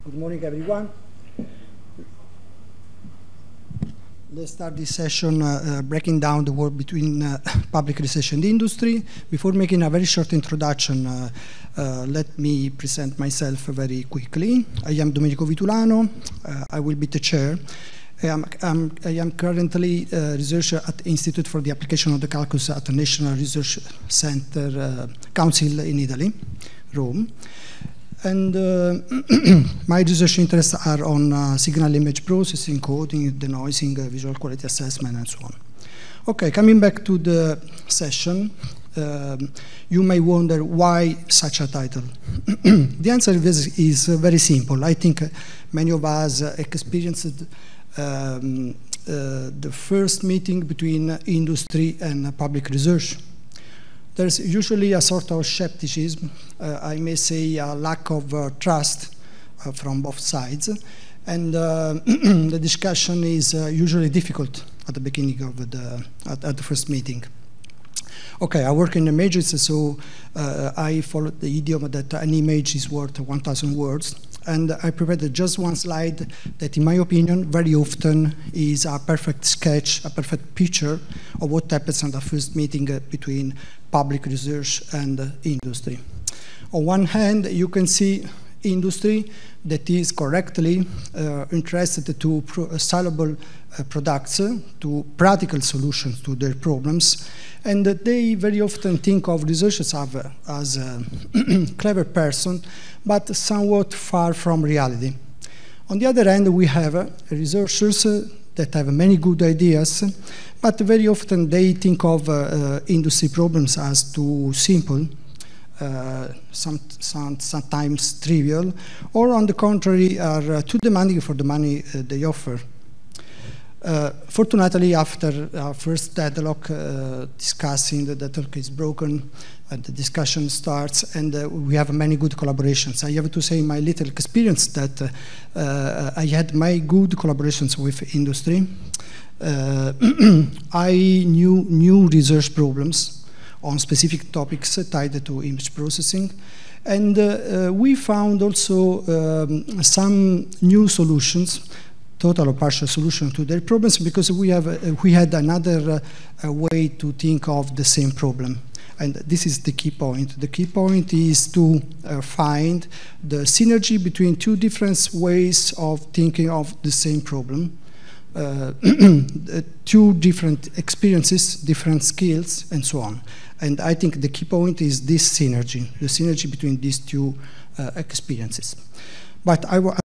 Good morning, everyone. Let's start this session breaking down the work between public research and industry. Before making a very short introduction, let me present myself very quickly. I am Domenico Vitulano. I will be the chair. I am currently a researcher at the Institute for the Application of the Calculus at the National Research Center Council in Italy, Rome. And my research interests are on signal image processing, coding, denoising, visual quality assessment, and so on. Okay, coming back to the session, you may wonder why such a title. The answer is very simple. I think many of us experienced the first meeting between industry and public research. There's usually a sort of skepticism, I may say a lack of trust from both sides, and the discussion is usually difficult at the beginning of at the first meeting. Okay, I work in images, so I follow the idiom that an image is worth 1,000 words, and I prepared just one slide that, in my opinion, very often is a perfect sketch, a perfect picture of what happens at the first meeting between public research and industry. On one hand, you can see industry that is correctly interested to sellable products, to practical solutions to their problems, and they very often think of researchers as a clever person, but somewhat far from reality. On the other hand, we have researchers that have many good ideas, but very often they think of industry problems as too simple, sometimes trivial, or on the contrary, are too demanding for the money they offer. Fortunately, after our first deadlock, discussing the deadlock is broken, the discussion starts, and we have many good collaborations. I have to say, my little experience that I had my good collaborations with industry. I knew new research problems on specific topics tied to image processing, and we found also some new solutions, total or partial solution to their problems, because we had another way to think of the same problem. And this is the key point. The key point is to find the synergy between two different ways of thinking of the same problem, two different experiences, different skills, and so on. And I think the key point is this synergy, the synergy between these two experiences. But